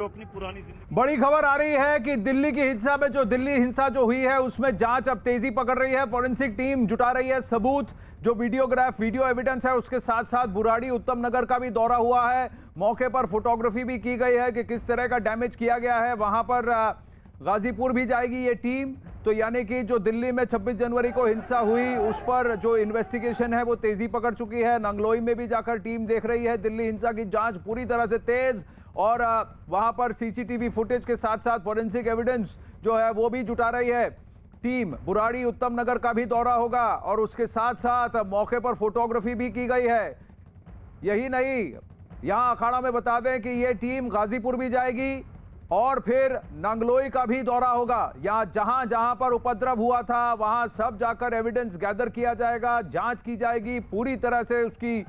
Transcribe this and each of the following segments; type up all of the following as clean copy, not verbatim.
तो अपनी पुरानी जिंदगी। बड़ी खबर आ रही है कि दिल्ली की हिंसा में दिल्ली हिंसा जो हुई है उसमें जांच अब तेजी पकड़ रही है। फॉरेंसिक टीम जुटा रही है सबूत। जो वीडियो एविडेंस है उसके साथ साथ बुराड़ी उत्तम नगर का भी दौरा हुआ है। मौके पर फोटोग्राफी भी की गई है कि किस तरह का डैमेज किया गया है। वहां पर गाजीपुर भी जाएगी ये टीम। तो यानी कि जो दिल्ली में 26 जनवरी को हिंसा हुई उस पर जो इन्वेस्टिगेशन है वो तेजी पकड़ चुकी है। नंगलोई में भी जाकर टीम देख रही है। दिल्ली हिंसा की जांच पूरी तरह से तेज और वहां पर सीसीटीवी फुटेज के साथ साथ फॉरेंसिक एविडेंस जो है वो भी जुटा रही है टीम। बुराड़ी उत्तम नगर का भी दौरा होगा और उसके साथ साथ मौके पर फोटोग्राफी भी की गई है। यही नहीं, यहां अखाड़ा में बता दें कि ये टीम गाजीपुर भी जाएगी और फिर नंगलोई का भी दौरा होगा। यहाँ जहां जहां पर उपद्रव हुआ था वहां सब जाकर एविडेंस गैदर किया जाएगा, जांच की जाएगी, पूरी तरह से उसकी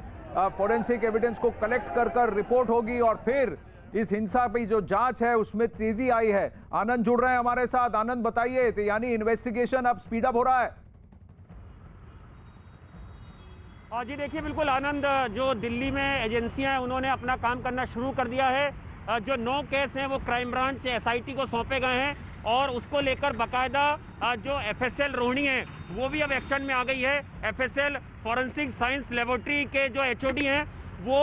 फॉरेंसिक एविडेंस को कलेक्ट कर रिपोर्ट होगी और फिर इस हिंसा की जो जांच है उसमें तेजी आई है। आनंद जुड़ रहे हैं हमारे साथ। आनंद बताइए, तो यानी इन्वेस्टिगेशन अब स्पीड अप हो रहा है। जी देखिए, बिल्कुल आनंद, जो दिल्ली में एजेंसियां हैं उन्होंने अपना काम करना शुरू कर दिया है। जो 9 केस हैं वो क्राइम ब्रांच एसआईटी को सौंपे गए हैं और उसको लेकर बाकायदा जो एफएसएल रोहिणी है वो भी अब एक्शन में आ गई है। एफएसएल फॉरेंसिक साइंस लेबोरेटरी के जो एचओडी हैं वो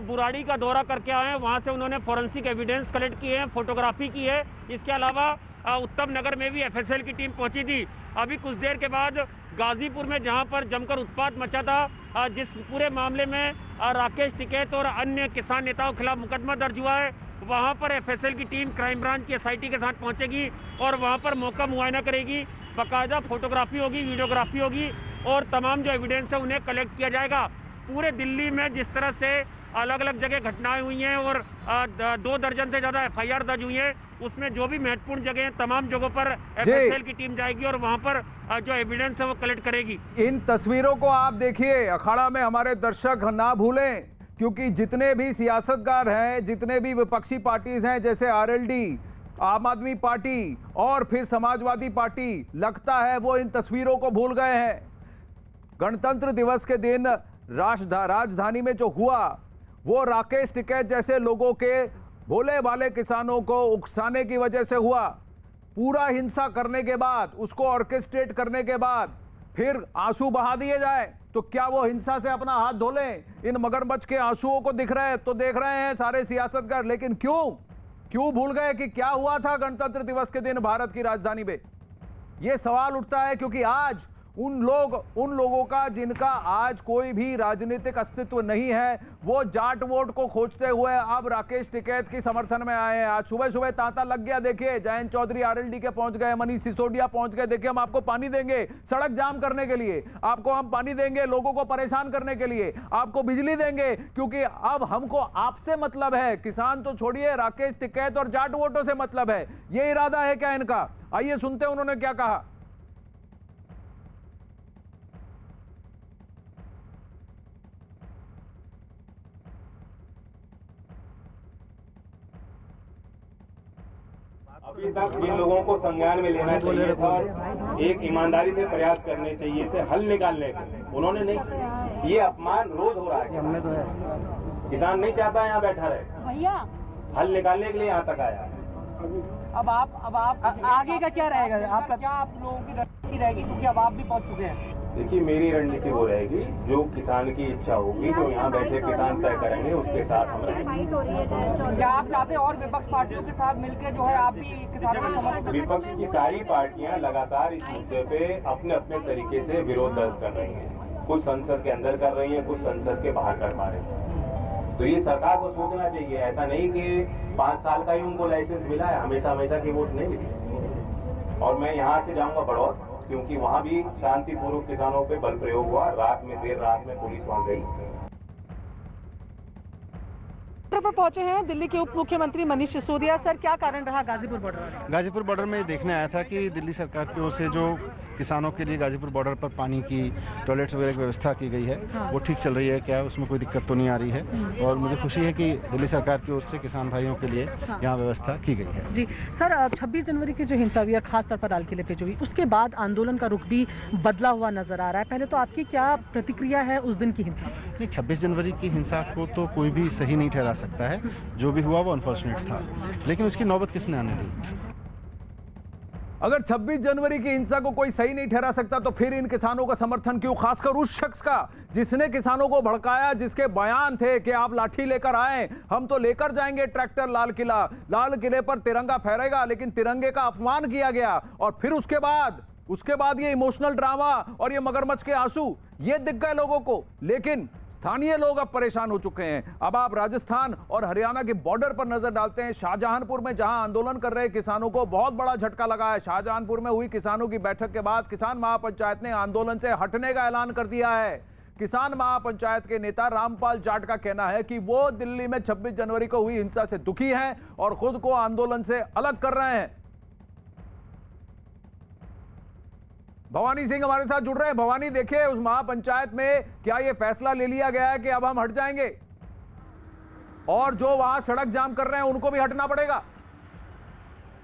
बुराड़ी का दौरा करके आए हैं। वहां से उन्होंने फॉरेंसिक एविडेंस कलेक्ट किए हैं, फोटोग्राफी की है। इसके अलावा उत्तम नगर में भी एफएसएल की टीम पहुंची थी। अभी कुछ देर के बाद गाजीपुर में जहां पर जमकर उत्पात मचा था, जिस पूरे मामले में राकेश टिकैत और अन्य किसान नेताओं के खिलाफ मुकदमा दर्ज हुआ है, वहां पर एफएसएल की टीम क्राइम ब्रांच की एसआईटी के साथ पहुंचेगी और वहां पर मौका मुआयना करेगी। बाकायदा फोटोग्राफी होगी, वीडियोग्राफी होगी और तमाम जो एविडेंस है उन्हें कलेक्ट किया जाएगा। पूरे दिल्ली में जिस तरह से अलग अलग जगह घटनाएं हुई हैं और 2 दर्जन से ज्यादा एफआईआर दर्ज हुई है, उसमें जो भी महत्वपूर्ण जगह हैं तमाम जगहों पर एफएसएल की टीम जाएगी और वहां पर जो एविडेंस है वो कलेक्ट करेगी। इन तस्वीरों को आप देखिए, अखाड़ा में हमारे दर्शक ना भूलें, क्योंकि जितने भी सियासतदार हैं, जितने भी विपक्षी पार्टीज हैं जैसे आरएलडी, आम आदमी पार्टी और फिर समाजवादी पार्टी, लगता है वो इन तस्वीरों को भूल गए हैं। गणतंत्र दिवस के दिन राजधानी में जो हुआ वो राकेश टिकैत जैसे लोगों के भोले भाले किसानों को उकसाने की वजह से हुआ। पूरा हिंसा करने के बाद, उसको ऑर्केस्ट्रेट करने के बाद फिर आंसू बहा दिए जाए तो क्या वो हिंसा से अपना हाथ धो लें? इन मगरमच्छ के आंसुओं को दिख रहे हैं तो देख रहे हैं सारे सियासतदार, लेकिन क्यों भूल गए कि क्या हुआ था गणतंत्र दिवस के दिन भारत की राजधानी में? ये सवाल उठता है क्योंकि आज उन लोगों का जिनका आज कोई भी राजनीतिक अस्तित्व नहीं है, वो जाट वोट को खोजते हुए अब राकेश टिकैत के समर्थन में आए हैं। आज सुबह सुबह तांता लग गया। देखिए, जयंत चौधरी आरएलडी के पहुंच गए, मनीष सिसोदिया पहुंच गए। देखिए, हम आपको पानी देंगे सड़क जाम करने के लिए, आपको हम पानी देंगे लोगों को परेशान करने के लिए, आपको बिजली देंगे क्योंकि अब हमको आपसे मतलब है। किसान तो छोड़िए, राकेश टिकैत और जाट वोटों से मतलब है। ये इरादा है क्या इनका? आइए सुनते हैं उन्होंने क्या कहा। अभी तक जिन लोगों को संज्ञान में लेना चाहिए था और एक ईमानदारी से प्रयास करने चाहिए थे हल निकालने के, उन्होंने नहीं किया। ये अपमान रोज हो रहा है। किसान नहीं चाहता यहाँ बैठा रहे, भैया हल निकालने के लिए यहाँ तक आया। अब आप आगे का क्या रहेगा? आपका क्या आप लोगों की रणनीति रहेगी? क्योंकि अब आप भी पहुंच चुके हैं। देखिए, मेरी रणनीति वो रहेगी, जो किसान की इच्छा होगी, जो यहाँ बैठे किसान तय करेंगे, उसके साथ हम रहेंगे। क्या आप चाहते हैं और विपक्ष पार्टियों के साथ मिलकर जो है आप भी किसानों को समर्थन? विपक्ष की सारी पार्टियां लगातार इस मुद्दे पे अपने अपने तरीके से विरोध दर्ज कर रही हैं। कुछ संसद के अंदर कर रही हैं, कुछ संसद के बाहर कर पा रहे हैं। तो ये सरकार को सोचना चाहिए। ऐसा नहीं कि 5 साल का ही उनको लाइसेंस मिला है, हमेशा की वोट नहीं मिली। और मैं यहाँ से जाऊंगा बड़ौद, क्योंकि वहां भी शांतिपूर्वक किसानों पे बल प्रयोग हुआ। रात में, देर रात में पुलिस वहां गई। पर पहुंचे हैं दिल्ली के उप मुख्यमंत्री मनीष सिसोदिया। सर, क्या कारण रहा गाजीपुर बॉर्डर? गाजीपुर बॉर्डर में देखने आया था कि दिल्ली सरकार की ओर से जो किसानों के लिए गाजीपुर बॉर्डर पर पानी की, टॉयलेट्स वगैरह की व्यवस्था की गई है, वो ठीक चल रही है क्या? उसमें कोई दिक्कत तो नहीं आ रही है और मुझे खुशी है कि दिल्ली सरकार की ओर से किसान भाइयों के लिए यहाँ व्यवस्था की गई है। जी सर, 26 जनवरी की जो हिंसा हुई है खासतौर पर लाल किले पे जो हुई, उसके बाद आंदोलन का रुख भी बदला हुआ नजर आ रहा है। पहले तो आपकी क्या प्रतिक्रिया है उस दिन की हिंसा? नहीं, 26 जनवरी की हिंसा को तो कोई भी सही नहीं ठहरा सकता। सकता है। जो भी हुआ वो अनफॉर्चुनेट था, लेकिन उसकी नौबत किसने आने दी? अगर 26 जनवरी की हिंसा को कोई सही नहीं ठहरा सकता तो फिर इन किसानों का समर्थन क्यों, खासकर उस शख्स का जिसने किसानों को भड़काया, जिसके बयान थे कि आप लाठी लेकर आए, हम तो लेकर जाएंगे ट्रैक्टर लाल किले पर तिरंगा फहरेगा, लेकिन तिरंगे का अपमान किया गया। और फिर उसके बाद ये इमोशनल ड्रामा और ये मगरमच्छ के आंसू ये दिख गए लोगों को। लेकिन स्थानीय लोग अब परेशान हो चुके हैं। अब आप राजस्थान और हरियाणा के बॉर्डर पर नजर डालते हैं। शाहजहांपुर में जहां आंदोलन कर रहे किसानों को बहुत बड़ा झटका लगा है। शाहजहांपुर में हुई किसानों की बैठक के बाद किसान महापंचायत ने आंदोलन से हटने का ऐलान कर दिया है। किसान महापंचायत के नेता रामपाल जाट का कहना है कि वो दिल्ली में 26 जनवरी को हुई हिंसा से दुखी हैं और खुद को आंदोलन से अलग कर रहे हैं। भवानी सिंह हमारे साथ जुड़ रहे हैं। भवानी, देखिए उस महापंचायत में क्या यह फैसला ले लिया गया है कि अब हम हट जाएंगे और जो वहां सड़क जाम कर रहे हैं उनको भी हटना पड़ेगा?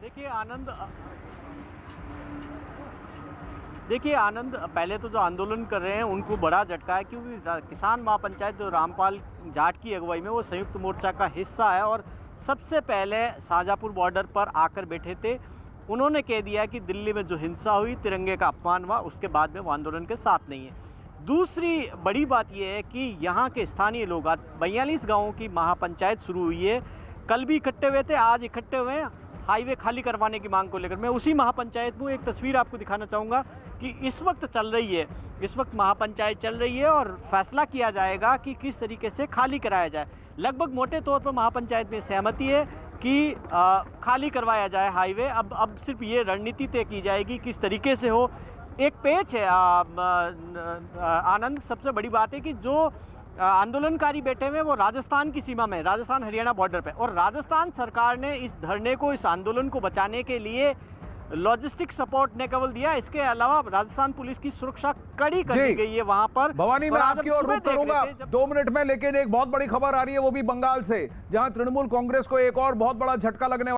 देखिए आनंद, पहले तो जो आंदोलन कर रहे हैं उनको बड़ा झटका है, क्योंकि किसान महापंचायत जो रामपाल जाट की अगुवाई में वो संयुक्त मोर्चा का हिस्सा है और सबसे पहले शाहजहांपुर बॉर्डर पर आकर बैठे थे। उन्होंने कह दिया कि दिल्ली में जो हिंसा हुई, तिरंगे का अपमान हुआ, उसके बाद में वो आंदोलन के साथ नहीं है। दूसरी बड़ी बात यह है कि यहाँ के स्थानीय लोग, आज 42 गाँवों की महापंचायत शुरू हुई है, कल भी इकट्ठे हुए थे, आज इकट्ठे हुए हैं हाईवे खाली करवाने की मांग को लेकर। मैं उसी महापंचायत में एक तस्वीर आपको दिखाना चाहूँगा कि इस वक्त चल रही है, इस वक्त महापंचायत चल रही है और फैसला किया जाएगा कि किस तरीके से खाली कराया जाए। लगभग मोटे तौर पर महापंचायत में सहमति है कि खाली करवाया जाए हाईवे। अब सिर्फ ये रणनीति तय की जाएगी किस तरीके से हो। एक पेच है आनंद, सबसे बड़ी बात है कि जो आंदोलनकारी बैठे हुए वो राजस्थान की सीमा में, राजस्थान हरियाणा बॉर्डर पे, और राजस्थान सरकार ने इस धरने को, इस आंदोलन को बचाने के लिए लॉजिस्टिक सपोर्ट ने केवल दिया। इसके अलावा राजस्थान पुलिस की सुरक्षा कड़ी कर दी गई है वहां पर। भवानी, मैं आपकी ओर रुख करूंगा 2 मिनट में, लेकिन एक बहुत बड़ी खबर आ रही है वो भी बंगाल से, जहां तृणमूल कांग्रेस को एक और बहुत बड़ा झटका लगने